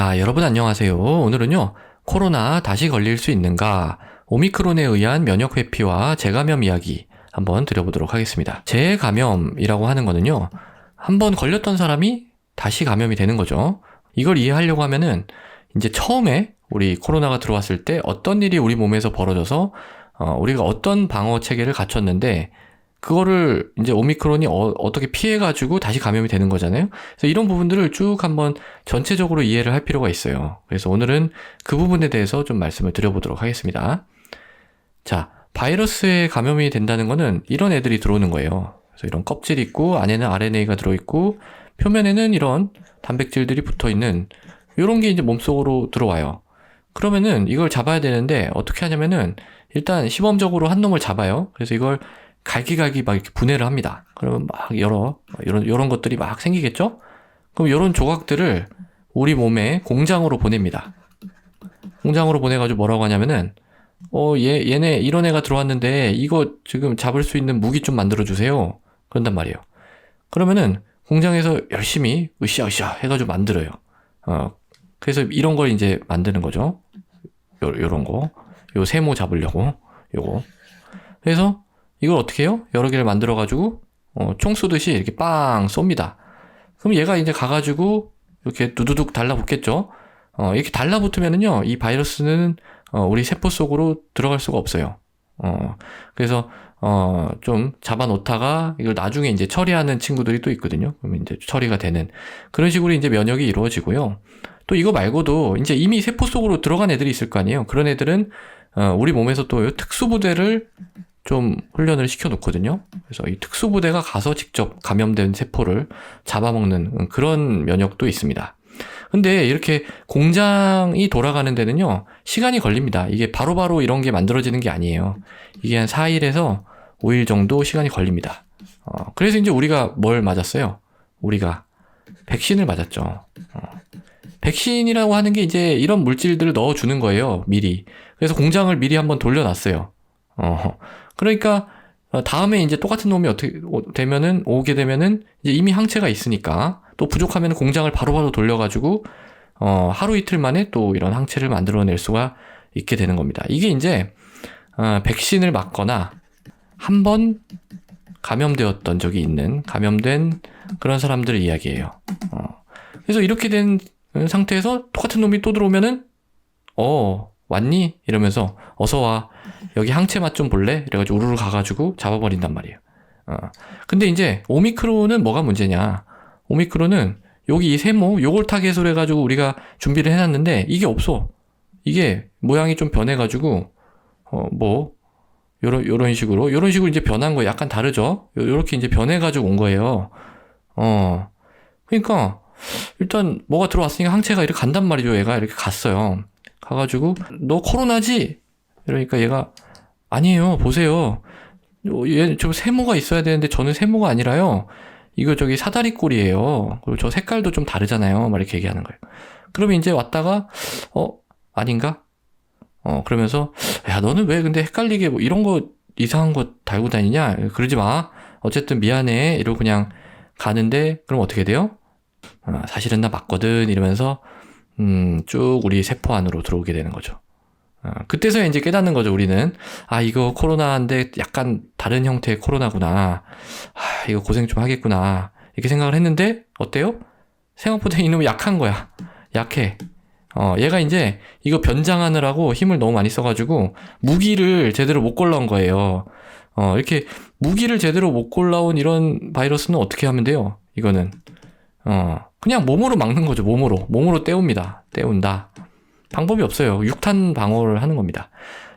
자, 여러분 안녕하세요. 오늘은요, 코로나 다시 걸릴 수 있는가? 오미크론에 의한 면역 회피와 재감염 이야기 한번 드려보도록 하겠습니다. 재감염이라고 하는 거는요, 한번 걸렸던 사람이 다시 감염이 되는 거죠. 이걸 이해하려고 하면은 이제 처음에 우리 코로나가 들어왔을 때 어떤 일이 우리 몸에서 벌어져서 우리가 어떤 방어 체계를 갖췄는데 그거를 이제 오미크론이 어떻게 피해가지고 다시 감염이 되는 거잖아요. 그래서 이런 부분들을 쭉 한번 전체적으로 이해를 할 필요가 있어요. 그래서 오늘은 그 부분에 대해서 좀 말씀을 드려보도록 하겠습니다. 자, 바이러스에 감염이 된다는 거는 이런 애들이 들어오는 거예요. 그래서 이런 껍질이 있고 안에는 RNA가 들어있고 표면에는 이런 단백질들이 붙어있는 이런 게 이제 몸속으로 들어와요. 그러면은 이걸 잡아야 되는데 어떻게 하냐면은 일단 시범적으로 한 놈을 잡아요. 그래서 이걸 갈기갈기 막 이렇게 분해를 합니다. 그러면 막 이런 것들이 막 생기겠죠? 그럼 이런 조각들을 우리 몸에 공장으로 보냅니다. 공장으로 보내가지고 뭐라고 하냐면은, 얘네, 이런 애가 들어왔는데, 이거 지금 잡을 수 있는 무기 좀 만들어주세요. 그런단 말이에요. 그러면은, 공장에서 열심히, 으쌰으쌰 해가지고 만들어요. 그래서 이런 걸 이제 만드는 거죠. 요런 거. 요 세모 잡으려고. 요거. 그래서, 이걸 어떻게 해요? 여러 개를 만들어가지고, 총 쏘듯이 이렇게 빵 쏩니다. 그럼 얘가 이제 가가지고, 이렇게 두두둑 달라붙겠죠? 이렇게 달라붙으면은요, 이 바이러스는, 우리 세포 속으로 들어갈 수가 없어요. 그래서, 좀 잡아놓다가, 이걸 나중에 이제 처리하는 친구들이 또 있거든요. 그러면 이제 처리가 되는. 그런 식으로 이제 면역이 이루어지고요. 또 이거 말고도, 이제 이미 세포 속으로 들어간 애들이 있을 거 아니에요? 그런 애들은, 우리 몸에서 또 특수부대를 좀 훈련을 시켜놓거든요. 그래서 이 특수부대가 가서 직접 감염된 세포를 잡아먹는 그런 면역도 있습니다. 근데 이렇게 공장이 돌아가는 데는요, 시간이 걸립니다. 이게 바로바로 이런 게 만들어지는 게 아니에요. 이게 한 4일에서 5일 정도 시간이 걸립니다. 그래서 이제 우리가 뭘 맞았어요? 우리가 백신을 맞았죠. 백신이라고 하는 게 이제 이런 물질들을 넣어주는 거예요, 미리. 그래서 공장을 미리 한번 돌려놨어요. 그러니까 다음에 이제 똑같은 놈이 오게 되면은 이제 이미 항체가 있으니까 또 부족하면 공장을 바로바로 돌려가지고 하루 이틀 만에 또 이런 항체를 만들어낼 수가 있게 되는 겁니다. 이게 이제 백신을 맞거나 한 번 감염되었던 적이 있는 감염된 그런 사람들 이야기예요. 그래서 이렇게 된 상태에서 똑같은 놈이 또 들어오면은 왔니? 이러면서 어서 와. 여기 항체 맛 좀 볼래? 이래가지고 우르르 가가지고 잡아버린단 말이에요. 근데 이제 오미크론은 뭐가 문제냐? 오미크론은 여기 이 세모 요걸 타겟으로 해가지고 우리가 준비를 해놨는데 이게 없어. 이게 모양이 좀 변해가지고 요런 식으로 이제 변한 거 약간 다르죠? 요렇게 이제 변해가지고 온 거예요. 그러니까 일단 뭐가 들어왔으니까 항체가 이렇게 간단 말이죠. 얘가 이렇게 갔어요. 가가지고 너 코로나지? 이러니까 얘가 아니에요. 보세요. 얘 저 세모가 있어야 되는데 저는 세모가 아니라요. 이거 저기 사다리꼴이에요. 그리고 저 색깔도 좀 다르잖아요. 막 이렇게 얘기하는 거예요. 그러면 이제 왔다가 아닌가? 그러면서 야 너는 왜 근데 헷갈리게 뭐 이런 거 이상한 거 달고 다니냐? 그러지 마. 어쨌든 미안해. 이러고 그냥 가는데 그럼 어떻게 돼요? 사실은 나 맞거든. 이러면서 쭉 우리 세포 안으로 들어오게 되는 거죠. 그때서야 이제 깨닫는 거죠, 우리는. 이거 코로나인데 약간 다른 형태의 코로나구나. 이거 고생 좀 하겠구나. 이렇게 생각을 했는데, 어때요? 생각보다 이놈이 약한 거야. 약해. 얘가 이제 이거 변장하느라고 힘을 너무 많이 써가지고, 무기를 제대로 못 골라온 거예요. 이렇게 무기를 제대로 못 골라온 이런 바이러스는 어떻게 하면 돼요? 이거는. 그냥 몸으로 막는 거죠, 몸으로 때웁니다. 때운다. 방법이 없어요. 육탄 방어를 하는 겁니다.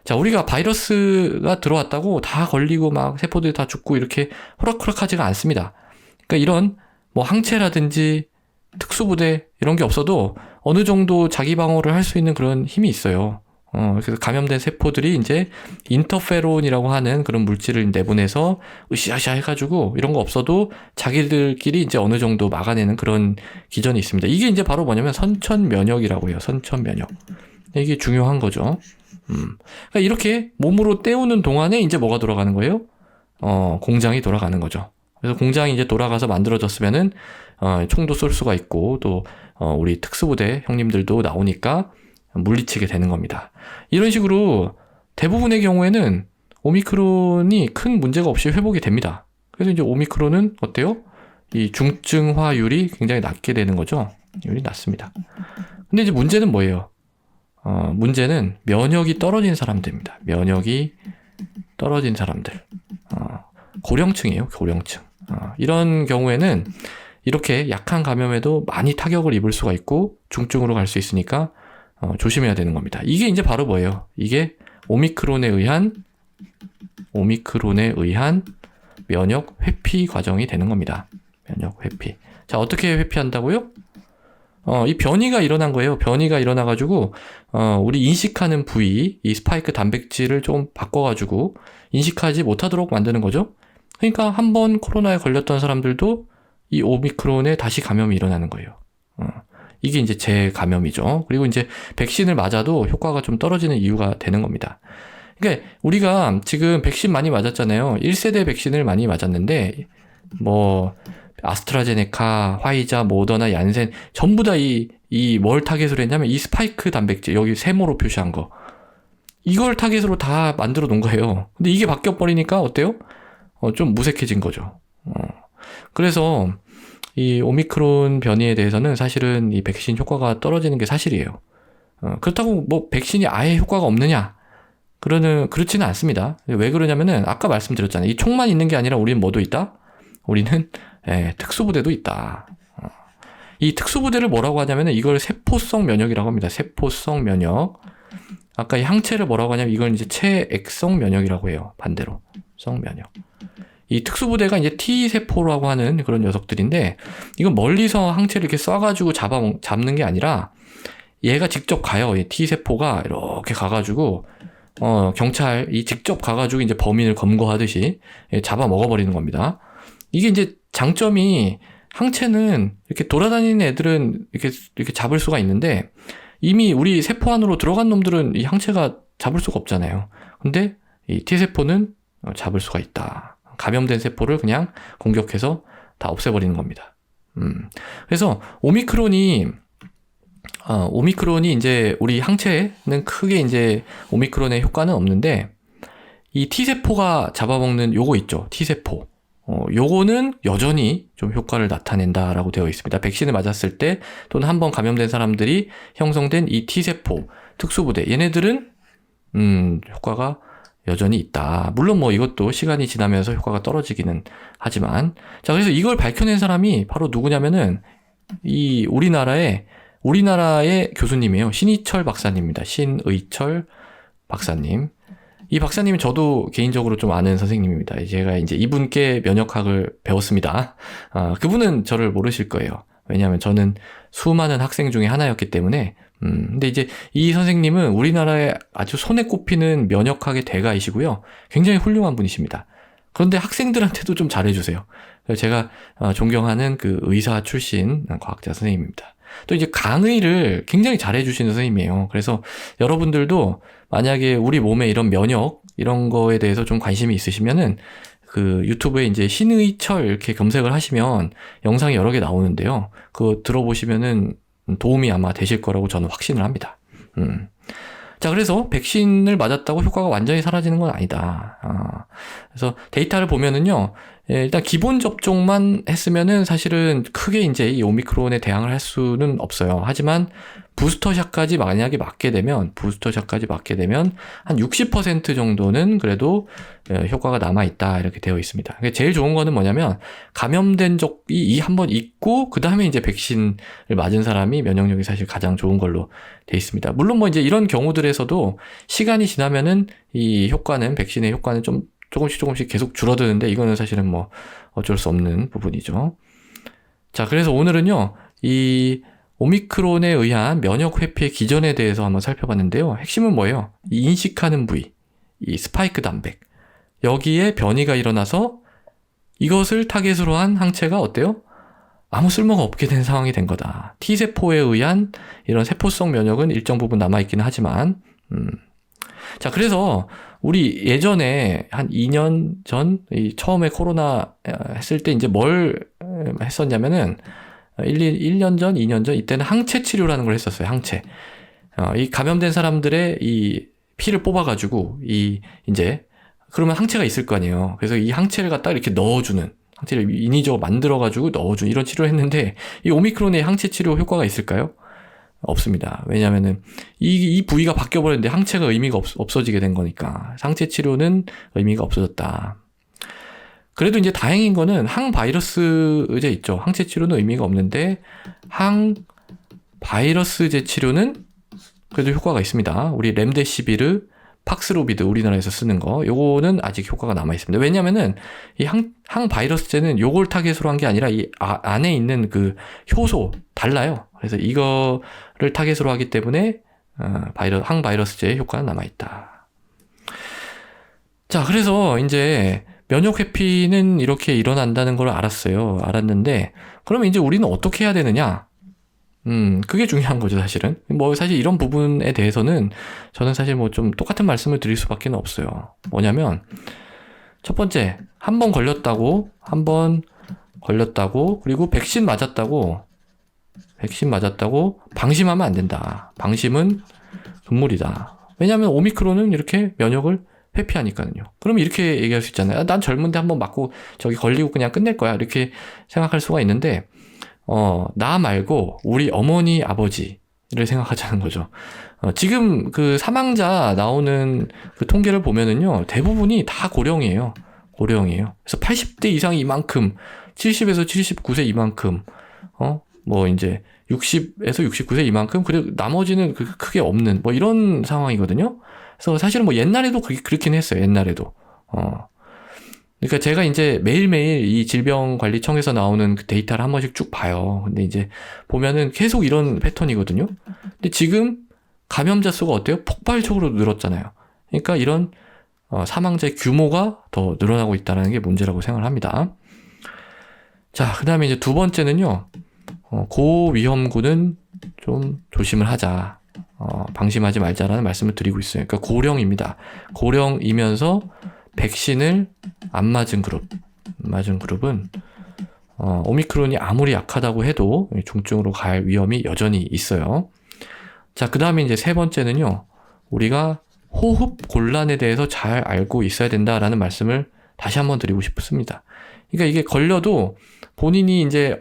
자, 우리가 바이러스가 들어왔다고 다 걸리고 막 세포들이 다 죽고 이렇게 호락호락하지가 않습니다. 그러니까 이런 뭐 항체라든지 특수부대 이런 게 없어도 어느 정도 자기 방어를 할 수 있는 그런 힘이 있어요. 그래서 감염된 세포들이 이제 인터페론이라고 하는 그런 물질을 내보내서 으쌰으쌰 해가지고 이런 거 없어도 자기들끼리 이제 어느 정도 막아내는 그런 기전이 있습니다. 이게 이제 바로 뭐냐면 선천 면역이라고 해요. 선천 면역. 이게 중요한 거죠. 그러니까 이렇게 몸으로 때우는 동안에 이제 뭐가 돌아가는 거예요? 공장이 돌아가는 거죠. 그래서 공장이 이제 돌아가서 만들어졌으면은 총도 쏠 수가 있고 또 우리 특수부대 형님들도 나오니까 물리치게 되는 겁니다. 이런 식으로 대부분의 경우에는 오미크론이 큰 문제가 없이 회복이 됩니다. 그래서 이제 오미크론은 어때요? 이 중증화율이 굉장히 낮게 되는 거죠. 율이 낮습니다. 근데 이제 문제는 뭐예요? 문제는 면역이 떨어진 사람들입니다. 면역이 떨어진 사람들. 고령층이에요, 고령층. 이런 경우에는 이렇게 약한 감염에도 많이 타격을 입을 수가 있고 중증으로 갈 수 있으니까 조심해야 되는 겁니다. 이게 이제 바로 뭐예요? 이게 오미크론에 의한 면역 회피 과정이 되는 겁니다. 면역 회피. 자, 어떻게 회피한다고요? 이 변이가 일어난 거예요. 변이가 일어나가지고, 우리 인식하는 부위, 이 스파이크 단백질을 좀 바꿔가지고, 인식하지 못하도록 만드는 거죠. 그러니까 한번 코로나에 걸렸던 사람들도 이 오미크론에 다시 감염이 일어나는 거예요. 이게 이제 재감염이죠. 그리고 이제 백신을 맞아도 효과가 좀 떨어지는 이유가 되는 겁니다. 그러니까 우리가 지금 백신 많이 맞았잖아요. 1세대 백신을 많이 맞았는데, 아스트라제네카, 화이자, 모더나, 얀센 전부 다 뭘 타겟으로 했냐면 이 스파이크 단백질 여기 세모로 표시한 거 이걸 타겟으로 다 만들어 놓은 거예요. 근데 이게 바뀌어 버리니까 어때요? 좀 무색해진 거죠. 그래서 이 오미크론 변이에 대해서는 사실은 이 백신 효과가 떨어지는 게 사실이에요. 그렇다고 백신이 아예 효과가 없느냐? 그렇지는 않습니다. 왜 그러냐면은 아까 말씀드렸잖아요. 이 총만 있는 게 아니라 우리는 뭐도 있다? 우리는 특수부대도 있다. 이 특수부대를 뭐라고 하냐면은 이걸 세포성 면역이라고 합니다. 세포성 면역. 아까 이 항체를 뭐라고 하냐면 이건 이제 체액성 면역이라고 해요. 반대로. 성 면역. 이 특수부대가 이제 T세포라고 하는 그런 녀석들인데 이건 멀리서 항체를 이렇게 쏴가지고 잡는 게 아니라 얘가 직접 가요. 이 T세포가 이렇게 가가지고 경찰이 직접 가가지고 이제 범인을 검거하듯이 잡아 먹어버리는 겁니다. 이게 이제 장점이 항체는 이렇게 돌아다니는 애들은 이렇게 잡을 수가 있는데 이미 우리 세포 안으로 들어간 놈들은 이 항체가 잡을 수가 없잖아요. 근데 이 T세포는 잡을 수가 있다. 감염된 세포를 그냥 공격해서 다 없애버리는 겁니다. 그래서 오미크론이 이제 우리 항체는 크게 이제 오미크론의 효과는 없는데 이 T세포가 잡아먹는 요거 있죠. T세포. 요거는 여전히 좀 효과를 나타낸다라고 되어 있습니다. 백신을 맞았을 때 또는 한번 감염된 사람들이 형성된 이 T세포, 특수부대 얘네들은 효과가 여전히 있다. 물론 이것도 시간이 지나면서 효과가 떨어지기는 하지만 자, 그래서 이걸 밝혀낸 사람이 바로 누구냐면은 이 우리나라의 교수님이에요. 신의철 박사님입니다. 신의철 박사님. 이 박사님은 저도 개인적으로 좀 아는 선생님입니다. 제가 이제 이분께 면역학을 배웠습니다. 그분은 저를 모르실 거예요. 왜냐하면 저는 수많은 학생 중에 하나였기 때문에. 근데 이제 이 선생님은 우리나라에 아주 손에 꼽히는 면역학의 대가이시고요. 굉장히 훌륭한 분이십니다. 그런데 학생들한테도 좀 잘해주세요. 제가 존경하는 그 의사 출신 과학자 선생님입니다. 또 이제 강의를 굉장히 잘해주시는 선생님이에요. 그래서 여러분들도 만약에 우리 몸에 이런 면역, 이런 거에 대해서 좀 관심이 있으시면은 그 유튜브에 이제 신의철 이렇게 검색을 하시면 영상이 여러 개 나오는데요. 그거 들어보시면은 도움이 아마 되실 거라고 저는 확신을 합니다. 자, 그래서 백신을 맞았다고 효과가 완전히 사라지는 건 아니다. 그래서 데이터를 보면은요, 일단 기본 접종만 했으면은 사실은 크게 이제 이 오미크론에 대항을 할 수는 없어요. 하지만 부스터샷까지 만약에 맞게 되면 한 60% 정도는 그래도 효과가 남아있다 이렇게 되어 있습니다. 제일 좋은 거는 뭐냐면 감염된 적이 한번 있고 그 다음에 이제 백신을 맞은 사람이 면역력이 사실 가장 좋은 걸로 되어 있습니다. 물론 이제 이런 경우들에서도 시간이 지나면은 이 백신의 효과는 좀 조금씩 계속 줄어드는데 이거는 사실은 어쩔 수 없는 부분이죠. 자, 그래서 오늘은요, 이 오미크론에 의한 면역 회피의 기전에 대해서 한번 살펴봤는데요. 핵심은 뭐예요? 이 인식하는 부위, 이 스파이크 단백. 여기에 변이가 일어나서 이것을 타겟으로 한 항체가 어때요? 아무 쓸모가 없게 된 상황이 된 거다. T세포에 의한 이런 세포성 면역은 일정 부분 남아있기는 하지만, 자, 그래서 우리 예전에 한 2년 전 처음에 코로나 했을 때 이제 뭘 했었냐면은 1년 전, 2년 전 이때는 항체 치료라는 걸 했었어요. 항체. 이 감염된 사람들의 이 피를 뽑아가지고 이제 그러면 항체가 있을 거 아니에요. 그래서 이 항체를 갖다 이렇게 넣어주는, 항체를 인위적으로 만들어가지고 넣어주는 이런 치료를 했는데, 이 오미크론의 항체 치료 효과가 있을까요? 없습니다. 왜냐면은 이 부위가 바뀌어버렸는데 항체가 의미가 없어지게 된 거니까. 항체 치료는 의미가 없어졌다. 그래도 이제 다행인 거는 항바이러스제 있죠. 항체 치료는 의미가 없는데 항바이러스제 치료는 그래도 효과가 있습니다. 우리 렘데시비르, 팍스로비드 우리나라에서 쓰는 거, 요거는 아직 효과가 남아 있습니다. 왜냐면은 이 항바이러스제는 요걸 타겟으로 한 게 아니라 이 안에 있는 그 효소 달라요. 그래서 이거를 타겟으로 하기 때문에 항바이러스제의 효과는 남아 있다. 자, 그래서 이제 면역 회피는 이렇게 일어난다는 걸 알았는데, 그러면 이제 우리는 어떻게 해야 되느냐? 그게 중요한 거죠, 사실은. 사실 이런 부분에 대해서는 저는 사실 좀 똑같은 말씀을 드릴 수밖에 없어요. 뭐냐면, 첫 번째, 한 번 걸렸다고, 그리고 백신 맞았다고, 방심하면 안 된다. 방심은 금물이다. 왜냐면 오미크론은 이렇게 면역을 회피하니까요. 그럼 이렇게 얘기할 수 있잖아요. 난 젊은데 한번 맞고 걸리고 그냥 끝낼 거야. 이렇게 생각할 수가 있는데, 나 말고 우리 어머니, 아버지를 생각하자는 거죠. 지금 그 사망자 나오는 그 통계를 보면은요, 대부분이 다 고령이에요. 그래서 80대 이상이 이만큼, 70에서 79세 이만큼, 이제 60에서 69세 이만큼, 그리고 나머지는 크게 없는, 이런 상황이거든요. 그래서 사실은 옛날에도 그렇긴 했어요. 옛날에도. 그러니까 제가 이제 매일매일 이 질병관리청에서 나오는 그 데이터를 한 번씩 쭉 봐요. 근데 이제 보면은 계속 이런 패턴이거든요. 근데 지금 감염자 수가 어때요? 폭발적으로 늘었잖아요. 그러니까 이런 사망자의 규모가 더 늘어나고 있다는 게 문제라고 생각을 합니다. 자, 그 다음에 이제 두 번째는요. 고위험군은 좀 조심을 하자. 방심하지 말자라는 말씀을 드리고 있어요. 그러니까 고령입니다. 고령이면서 백신을 안 맞은 그룹은 오미크론이 아무리 약하다고 해도 중증으로 갈 위험이 여전히 있어요. 자, 그 다음에 이제 세 번째는요. 우리가 호흡 곤란에 대해서 잘 알고 있어야 된다라는 말씀을 다시 한번 드리고 싶습니다. 그러니까 이게 걸려도 본인이 이제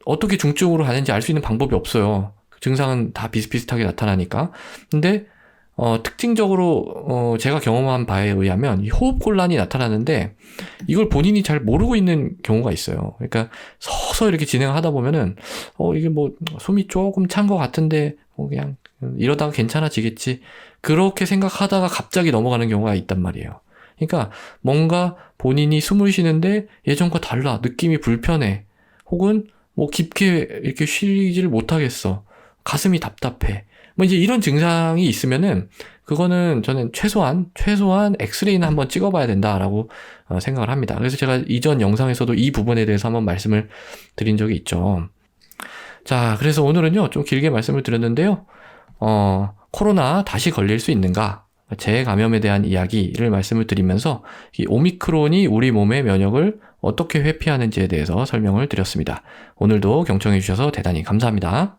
어떻게 중증으로 가는지 알 수 있는 방법이 없어요. 증상은 다 비슷비슷하게 나타나니까. 근데 특징적으로 제가 경험한 바에 의하면 이 호흡곤란이 나타나는데 이걸 본인이 잘 모르고 있는 경우가 있어요. 그러니까 서서 이렇게 진행하다 보면은 이게 숨이 조금 찬 것 같은데 그냥 이러다가 괜찮아지겠지, 그렇게 생각하다가 갑자기 넘어가는 경우가 있단 말이에요. 그러니까 뭔가 본인이 숨을 쉬는데 예전과 달라, 느낌이 불편해, 혹은 깊게 이렇게 쉬지를 못하겠어, 가슴이 답답해, 이제 이런 증상이 있으면은 그거는 저는 최소한 엑스레이는 한번 찍어봐야 된다라고 생각을 합니다. 그래서 제가 이전 영상에서도 이 부분에 대해서 한번 말씀을 드린 적이 있죠. 자, 그래서 오늘은요 좀 길게 말씀을 드렸는데요. 코로나 다시 걸릴 수 있는가? 재감염에 대한 이야기를 말씀을 드리면서 이 오미크론이 우리 몸의 면역을 어떻게 회피하는지에 대해서 설명을 드렸습니다. 오늘도 경청해 주셔서 대단히 감사합니다.